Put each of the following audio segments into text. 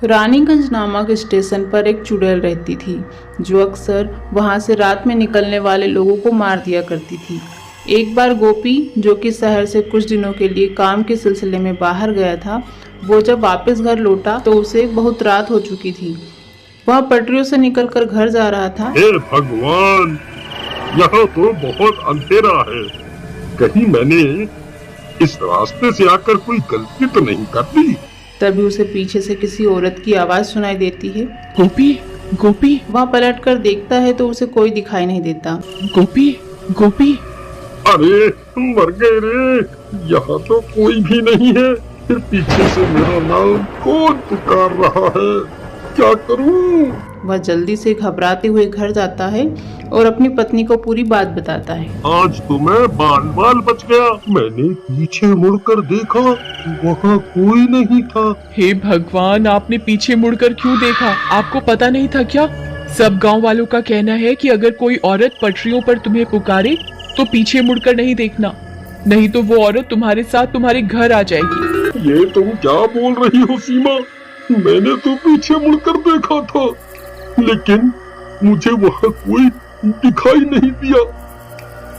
रानीगंज नामक स्टेशन पर एक चुड़ैल रहती थी जो अक्सर वहां से रात में निकलने वाले लोगों को मार दिया करती थी। एक बार गोपी, जो कि शहर से कुछ दिनों के लिए काम के सिलसिले में बाहर गया था, वो जब वापस घर लौटा तो उसे बहुत रात हो चुकी थी। वह पटरियों से निकलकर घर जा रहा था। हे भगवान, यहाँ तो बहुत अंधेरा है। कहीं मैंने इस रास्ते से आकर कोई गलती तो नहीं कर दी? तभी उसे पीछे से किसी औरत की आवाज सुनाई देती है। गोपी, गोपी। वह पलटकर देखता है तो उसे कोई दिखाई नहीं देता। गोपी, गोपी। अरे मर गए रे, यहाँ तो कोई भी नहीं है। फिर पीछे से मेरा नाम कौन पुकार रहा है? क्या करूं? वह जल्दी से घबराते हुए घर जाता है और अपनी पत्नी को पूरी बात बताता है। आज तो मैं बाल बाल बच गया। मैंने पीछे मुड़कर देखा, वहाँ कोई नहीं था। हे भगवान, आपने पीछे मुड़कर क्यों देखा? आपको पता नहीं था क्या? सब गांव वालों का कहना है कि अगर कोई औरत पटरियों पर तुम्हें पुकारे तो पीछे मुड़कर नहीं देखना, नहीं तो वो औरत तुम्हारे साथ तुम्हारे घर आ जाएगी। ये तुम क्या बोल रही हो सीमा? मैंने तो पीछे मुड़कर देखा था, लेकिन मुझे वहाँ कोई दिखाई नहीं दिया।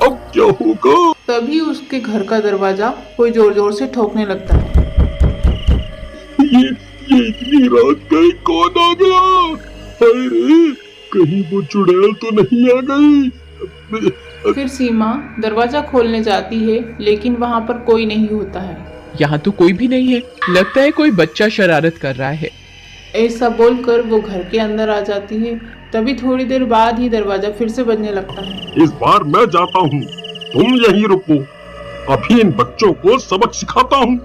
अब क्या होगा? तभी उसके घर का दरवाजा कोई जोर जोर से ठोकने लगता है। ये इतनी रात गई, कौन आ गया? हाय रे, कहीं वो चुड़ैल तो नहीं आ गई? फिर सीमा दरवाजा खोलने जाती है, लेकिन वहाँ पर कोई नहीं होता है। यहाँ तो कोई भी नहीं है, लगता है कोई बच्चा शरारत कर रहा है। ऐसा बोलकर वो घर के अंदर आ जाती है। तभी थोड़ी देर बाद ही दरवाजा फिर से बजने लगता है। इस बार मैं जाता हूँ, तुम यहीं रुको। अभी इन बच्चों को सबक सिखाता हूँ।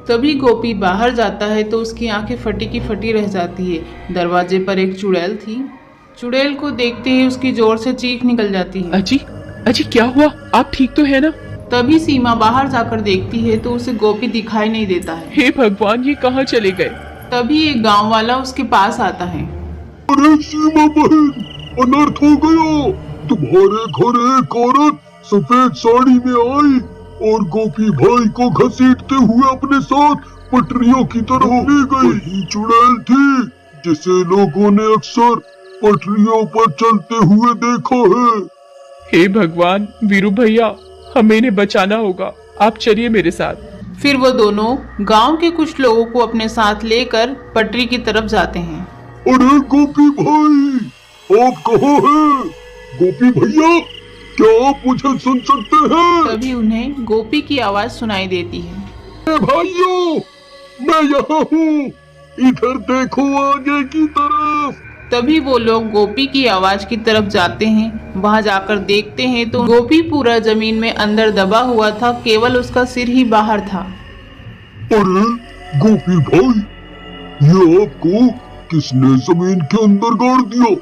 तभी गोपी बाहर जाता है तो उसकी आंखें फटी की फटी रह जाती है। दरवाजे पर एक चुड़ैल थी। चुड़ैल को देखते ही उसकी जोर से चीख निकल जाती है। अजी, अजी क्या हुआ? आप ठीक तो है ना? तभी सीमा बाहर जाकर देखती है तो उसे गोपी दिखाई नहीं देता है। हे भगवान, ये कहाँ चले गए? तभी एक गांव वाला उसके पास आता है। अरे सीमा बहन, अनर्थ हो गया। तुम्हारे घर एक औरत सफेद साड़ी में आई और गोपी भाई को घसीटते हुए अपने साथ पटरियों की तरफ ले गई। ये चुड़ैल थी जिसे लोगों ने अक्सर पटरियों पर चलते हुए देखा है। हे भगवान, वीरू भैया, हमें इन्हें बचाना होगा। आप चलिए मेरे साथ। फिर वो दोनों गांव के कुछ लोगों को अपने साथ लेकर पटरी की तरफ जाते हैं। अरे गोपी भाई, आप कहाँ हैं? गोपी भैया, क्या आप मुझे सुन सकते हैं? तभी उन्हें गोपी की आवाज सुनाई देती है। भाइयों, मैं यहाँ हूँ, इधर देखो आगे की तरफ। तभी वो लोग गोपी की आवाज की तरफ जाते हैं। वहां जाकर देखते हैं तो गोपी पूरा जमीन में अंदर दबा हुआ था, केवल उसका सिर ही बाहर था। अरे गोपी भाई, ये आपको किसने जमीन के अंदर गाड़ दिया?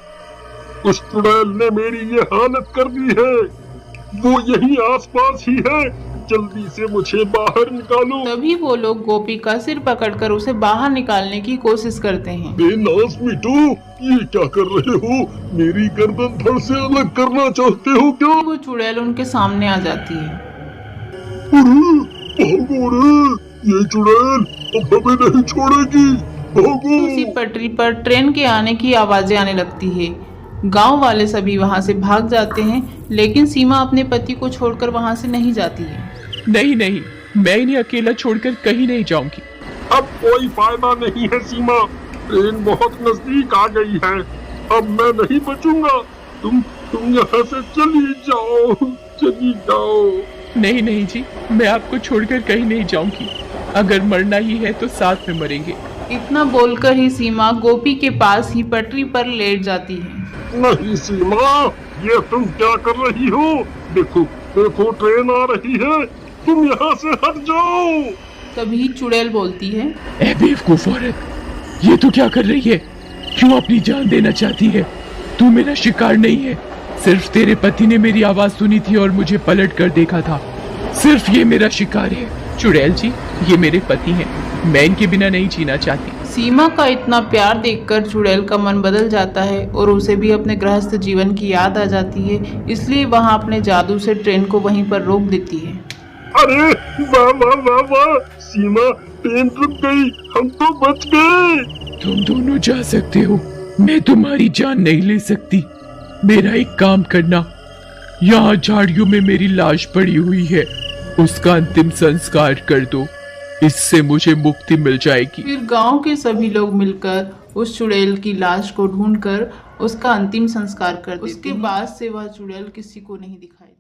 उस चुड़ैल ने मेरी ये हालत कर दी है। वो यहीं आसपास ही है, जल्दी से मुझे बाहर निकालो। तभी वो लोग गोपी का सिर पकड़कर उसे बाहर निकालने की कोशिश करते हैं। बेनास मिटो, ये क्या कर रहे हो? मेरी गर्दन धड़ से अलग करना चाहते हो क्या? वो चुड़ैल उनके सामने आ जाती है। अरे भागो रे, ये चुड़ैल अब हमें नहीं छोड़ेगी, भागो। उसी पटरी पर ट्रेन के आने की आवाजें आने लगती है। गांव वाले सभी वहां से भाग जाते हैं, लेकिन सीमा अपने पति को छोड़कर वहां से नहीं जाती है। नहीं नहीं, मैं इन्हें अकेला छोड़कर कहीं नहीं जाऊंगी। अब कोई फायदा नहीं है सीमा, ट्रेन बहुत नजदीक आ गई है। अब मैं नहीं बचूंगा। तुम यहाँ से चली जाओ, चली जाओ। नहीं नहीं जी, मैं आपको छोड़कर कहीं नहीं जाऊंगी। अगर मरना ही है तो साथ में मरेंगे। इतना बोलकर ही सीमा गोपी के पास ही पटरी पर लेट जाती है। नहीं सीमा, ये तुम क्या कर रही हो? देखो देखो, ट्रेन आ रही है, तुम यहाँ से हट जाओ। तभी चुड़ैल बोलती है। ए बेवकूफ औरत, ये तू क्या कर रही है? क्यों अपनी जान देना चाहती है? तू मेरा शिकार नहीं है। सिर्फ तेरे पति ने मेरी आवाज सुनी थी और मुझे पलट कर देखा था। सिर्फ ये मेरा शिकार है। चुड़ैल जी, ये मेरे पति हैं। मैं इनके बिना नहीं जीना चाहती। सीमा का इतना प्यार देखकर चुड़ैल का मन बदल जाता है और उसे भी अपने गृहस्थ जीवन की याद आ जाती है, इसलिए वहां अपने जादू से ट्रेन को वहीं पर रोक देती है। अरे वाह वाह वाह वाह, सीमा, ट्रेन रुक गई, हम तो बच गए। तुम दोनों जा सकते हो, मैं तुम्हारी जान नहीं ले सकती। मेरा एक काम करना, यहाँ झाड़ियों में मेरी लाश पड़ी हुई है, उसका अंतिम संस्कार कर दो, इससे मुझे मुक्ति मिल जाएगी। फिर गांव के सभी लोग मिलकर उस चुड़ैल की लाश को ढूंढकर उसका अंतिम संस्कार कर देते हैं। उसके बाद से वह चुड़ैल किसी को नहीं दिखाई देती।